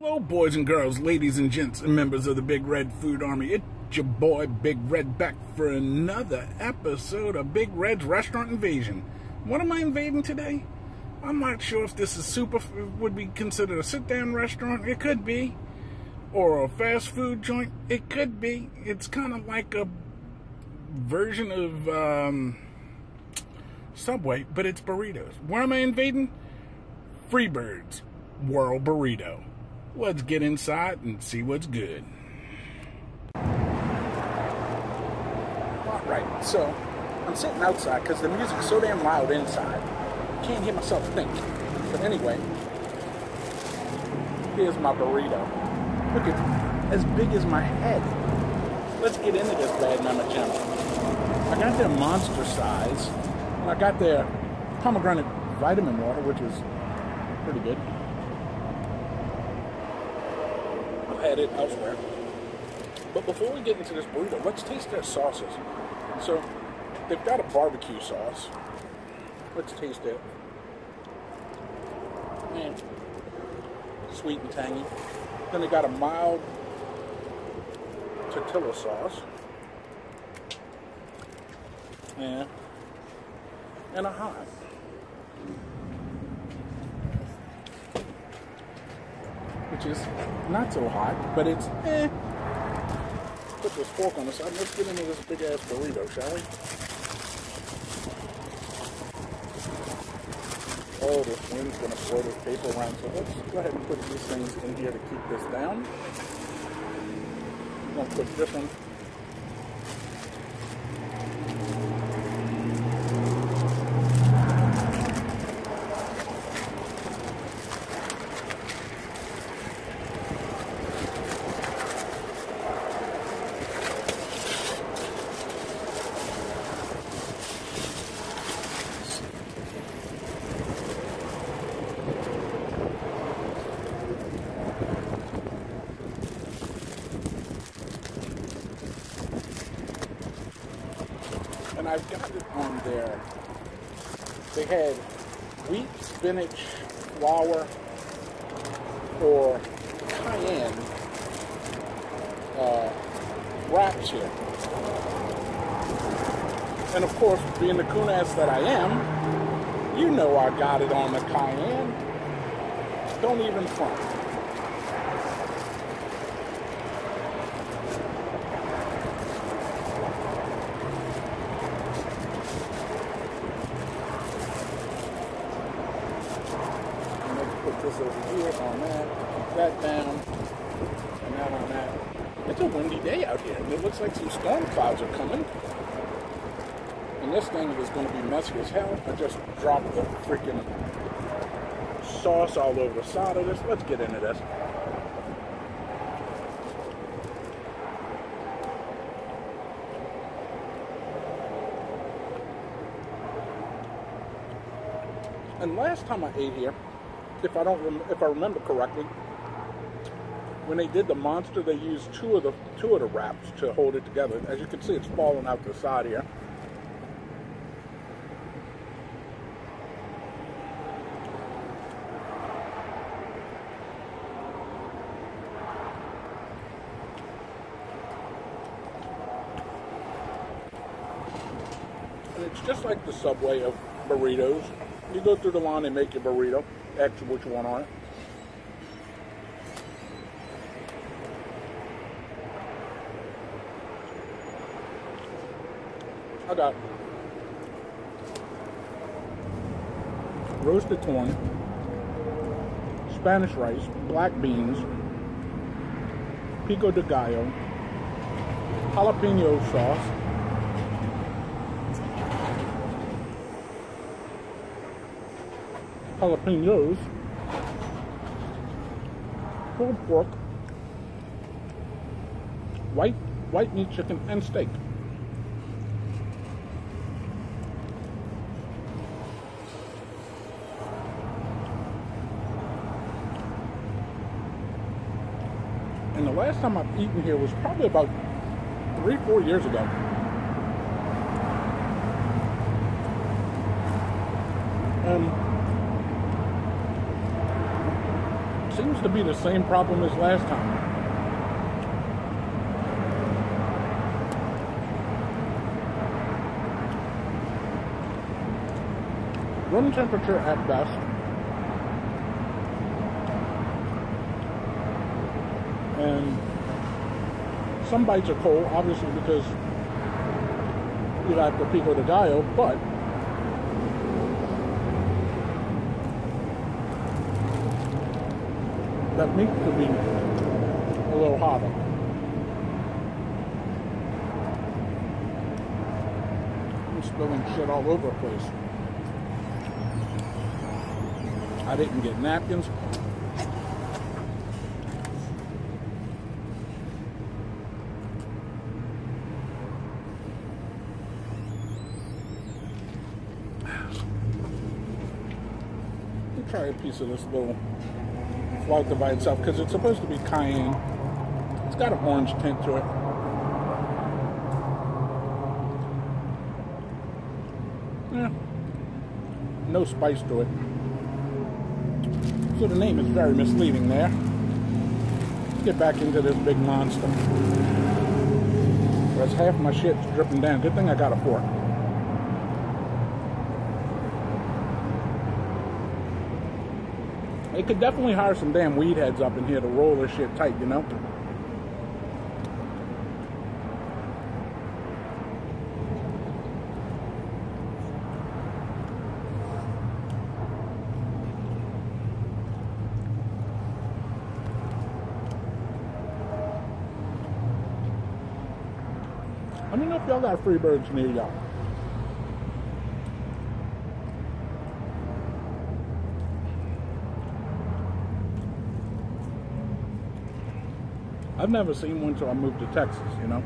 Hello, boys and girls, ladies and gents, and members of the Big Red Food Army. It's your boy, Big Red, back for another episode of Big Red's Restaurant Invasion. What am I invading today? I'm not sure if this is would be considered a sit-down restaurant. It could be. Or a fast food joint. It could be. It's kind of like a version of Subway, but it's burritos. Where am I invading? Freebirds World Burrito. Let's get inside and see what's good. Alright, so I'm sitting outside because the music's so damn loud inside. Can't hear myself think. But anyway, here's my burrito. Look, it's as big as my head. Let's get into this bad mama jam. I got their monster size, and I got their pomegranate vitamin water, which is pretty good. I've had it elsewhere. But before we get into this burrito, let's taste their sauces. So, they've got a barbecue sauce. Let's taste it. Man, sweet and tangy. Then they got a mild tortilla sauce. Yeah. And a hot. Which is not so hot, but it's Put this fork on the side. Let's get into this big ass burrito, shall we? Oh, this wind's gonna blow this paper around, so let's go ahead and put these things in here to keep this down. I'm gonna put this one. And I've got it on there. They had wheat, spinach, flour, or cayenne wraps here. And of course, being the coon ass that I am, you know I got it on the cayenne. Don't even front. Put this over here on that, keep that down, and that on that. It's a windy day out here, and it looks like some storm clouds are coming. And this thing is going to be messy as hell. I just dropped the freaking sauce all over the side of this. Let's get into this. And last time I ate here, if I remember correctly, when they did the monster, they used two of the wraps to hold it together. As you can see, it's falling out the side here. And it's just like the Subway of burritos. You go through the line and make your burrito. Ask what you want on it. I got roasted corn, Spanish rice, black beans, pico de gallo, jalapeno sauce, jalapenos, pulled pork, white meat chicken, and steak. And the last time I've eaten here was probably about 3-4 years ago. Seems to be the same problem as last time. Room temperature at best. And some bites are cold, obviously, because you got the pico de gallo, but that meat could be a little hotter. I'm spilling shit all over the place. I didn't get napkins. Let me try a piece of this little flauta by itself, because it's supposed to be cayenne. It's got an orange tint to it. Yeah. No spice to it. So the name is very misleading there. Let's get back into this big monster. Whereas half my shit's dripping down. Good thing I got a fork. They could definitely hire some damn weed heads up in here to roll this shit tight, you know? Let me know if y'all got Freebirds near y'all. I've never seen one till I moved to Texas, you know?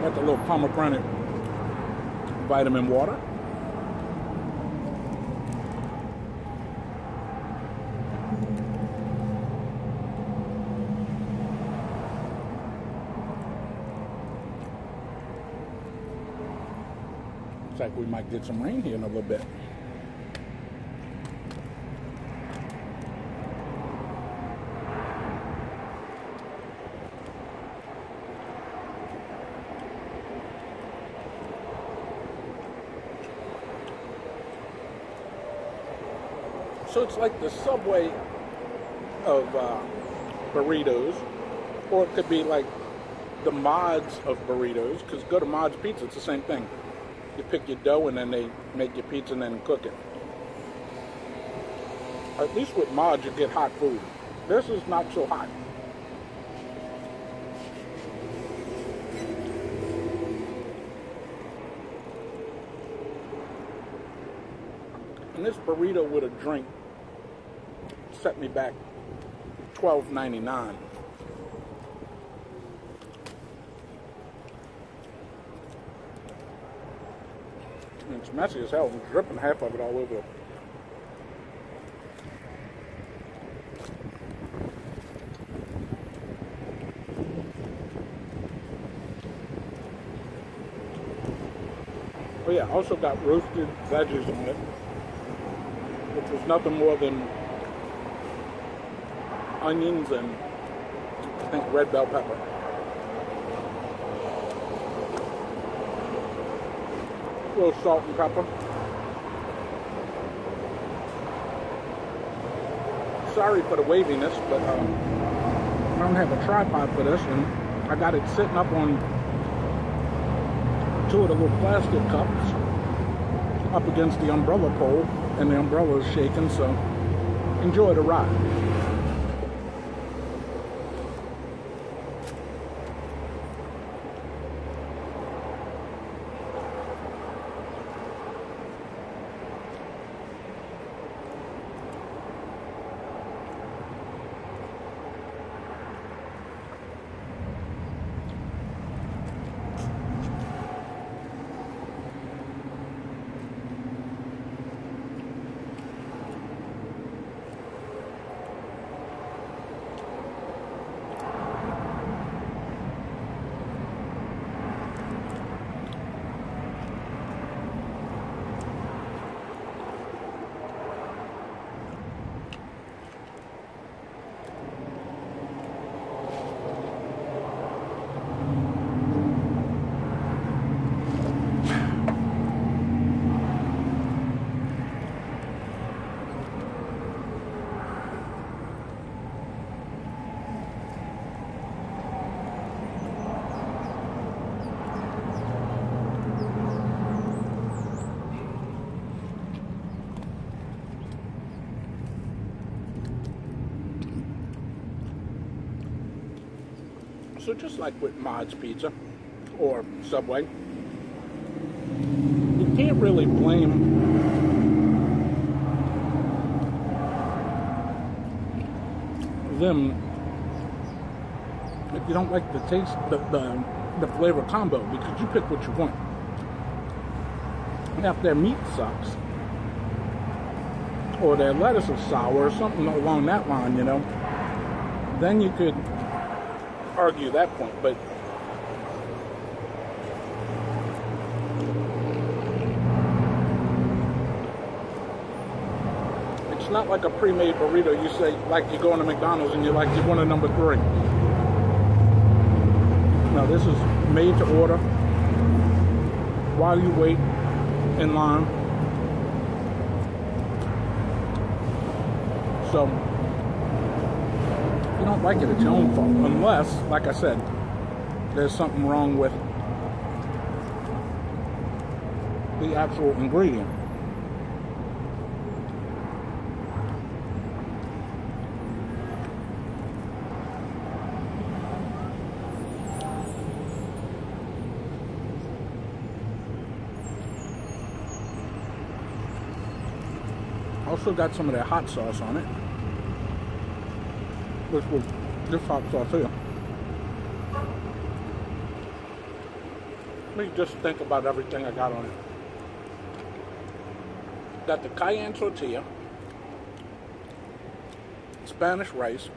Got the little pomegranate vitamin water. Looks like we might get some rain here in a little bit. So it's like the Subway of burritos, or it could be like the mods of burritos, because go to Mod's Pizza, it's the same thing. You pick your dough and then they make your pizza and then cook it. At least with Mods you get hot food. This is not so hot. And this burrito with a drink set me back $12.99. It's messy as hell. I'm dripping half of it all over. Oh yeah, also got roasted veggies on it, which was nothing more than onions and I think red bell pepper. A little salt and pepper. Sorry for the waviness, but I don't have a tripod for this, and I got it sitting up on two of the little plastic cups up against the umbrella pole, and the umbrella is shaking, so enjoy the ride. So just like with Mod's Pizza or Subway, you can't really blame them if you don't like the taste, the flavor combo, because you pick what you want. And if their meat sucks, or their lettuce is sour, or something along that line, you know, then you could argue that point. But it's not like a pre-made burrito. You say, like you go into McDonald's and you're like, you want a number 3. No, this is made to order while you wait in line. So if you don't like it, it's your own fault. Unless, like I said, there's something wrong with the actual ingredient. Also got some of that hot sauce on it, which was this hot sauce here. Let me just think about everything I got on it. Got the cayenne tortilla, Spanish rice,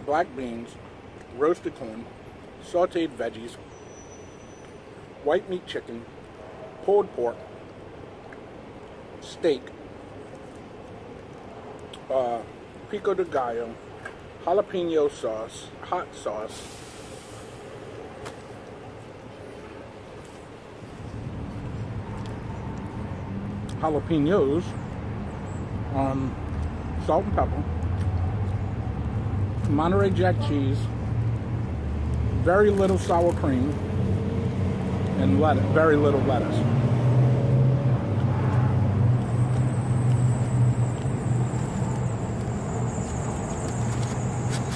black beans, roasted corn, sauteed veggies, white meat chicken, pulled pork, steak, pico de gallo, jalapeno sauce, hot sauce, jalapenos, salt and pepper, Monterey Jack cheese, very little sour cream, and lettuce, very little lettuce.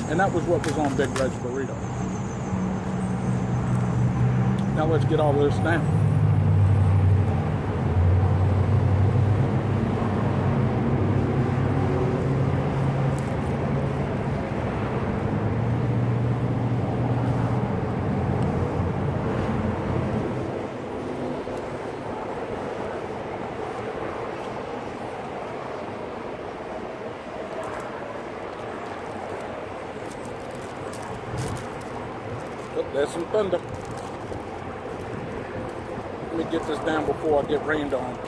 And that was what was on Big Red's burrito. Now let's get all this down. There's some thunder. Let me get this down before I get rained on.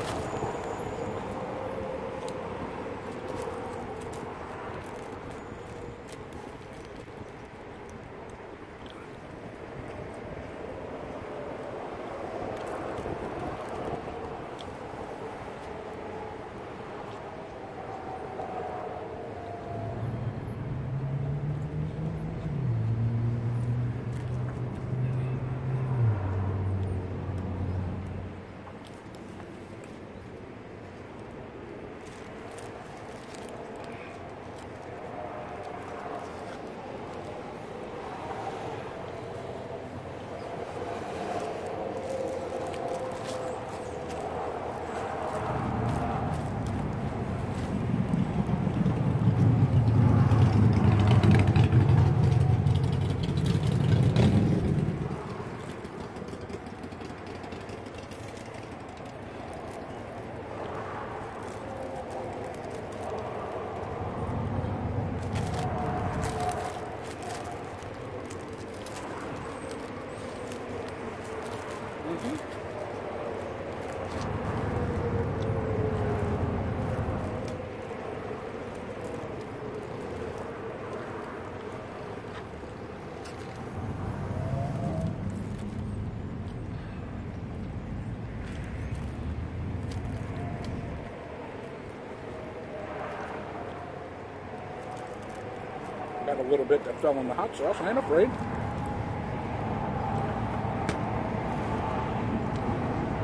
Got a little bit that fell in the hot sauce. I ain't afraid.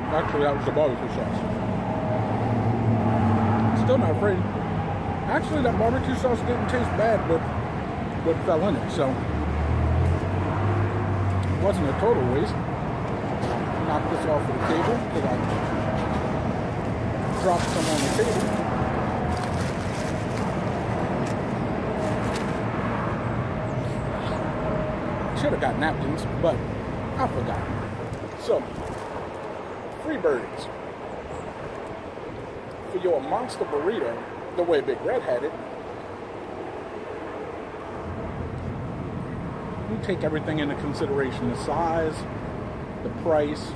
Actually, that was the barbecue sauce. Still not afraid. Actually, that barbecue sauce didn't taste bad with what fell in it, so wasn't a total waste. Knock this off of the table because I dropped some on the table. Should have got napkins, but I forgot. So, Freebirds. For your Monster Burrito, the way Big Red had it, you take everything into consideration. The size, the price,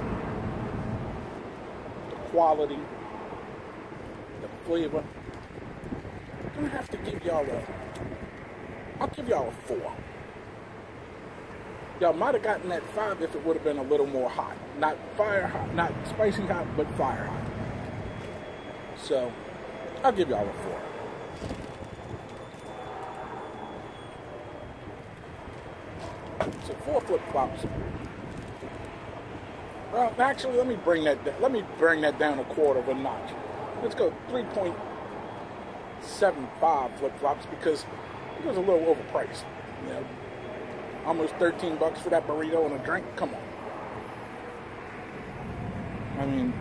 the quality, the flavor. I'm gonna have to give y'all I'll give y'all a 4. Y'all might have gotten that 5 if it would have been a little more hot. Not fire hot, not spicy hot, but fire hot. So, I'll give y'all a 4. So 4 flip-flops. Well, actually, let me bring that down a quarter of a notch. Let's go 3.75 flip-flops because it was a little overpriced. You know, almost $13 for that burrito and a drink. Come on. I mean,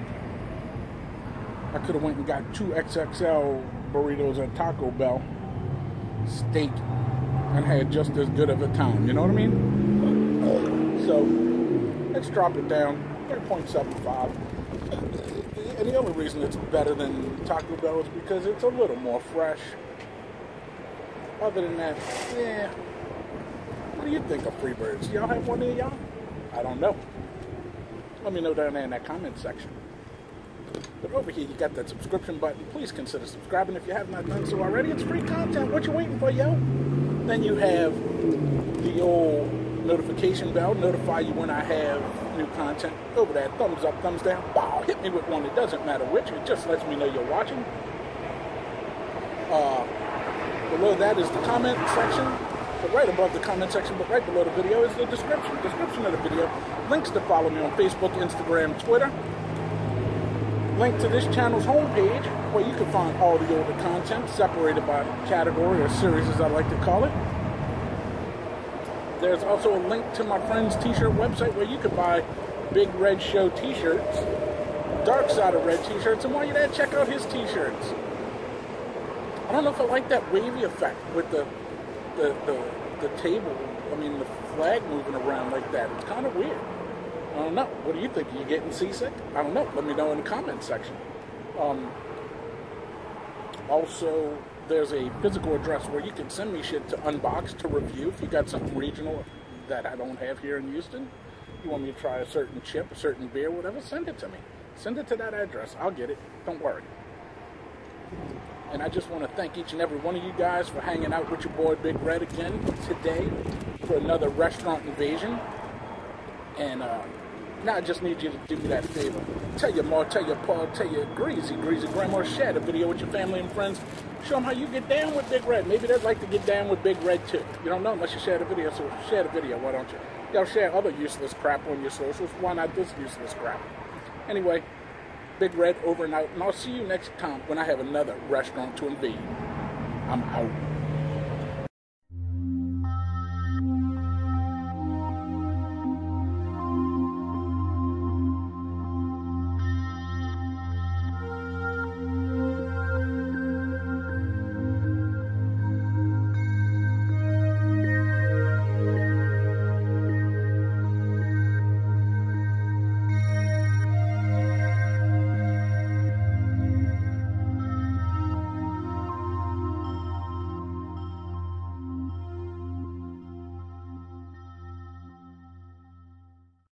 I could have went and got 2 XXL burritos at Taco Bell, steak, and had just as good of a time. You know what I mean? So let's drop it down 3.75. And the only reason it's better than Taco Bell is because it's a little more fresh. Other than that, yeah. What do you think of Freebirds? Y'all have one of y'all? I don't know. Let me know down there in that comment section. But over here, you got that subscription button. Please consider subscribing if you have not done so already. It's free content. What you waiting for, yo? Then you have the old notification bell. Notify you when I have new content. Over there, thumbs up, thumbs down. Wow, hit me with one. It doesn't matter which. It just lets me know you're watching. Below that is the comment section. But right above the comment section, but right below the video is the description. Description of the video. Links to follow me on Facebook, Instagram, Twitter. Link to this channel's homepage where you can find all the older content separated by category or series as I like to call it. There's also a link to my friend's t-shirt website where you can buy Big Red Show t-shirts, Dark Side of Red t-shirts, and while you're there, check out his t-shirts. I don't know if I like that wavy effect with the table, I mean the flag moving around like that. It's kind of weird. I don't know. What do you think? Are you getting seasick? I don't know. Let me know in the comment section. Also, there's a physical address where you can send me shit to unbox, to review. If you got something regional that I don't have here in Houston, you want me to try a certain chip, a certain beer, whatever, send it to me. Send it to that address. I'll get it. Don't worry. And I just want to thank each and every one of you guys for hanging out with your boy Big Red again today for another restaurant invasion. And now I just need you to do me that favor. Tell your ma, tell your pa, tell your greasy grandma, share the video with your family and friends. Show them how you get down with Big Red. Maybe they'd like to get down with Big Red too. You don't know unless you share the video, so share the video, why don't you? Y'all share other useless crap on your socials. Why not this useless crap? Anyway, Big Red over and out, and I'll see you next time when I have another restaurant to invade. I'm out.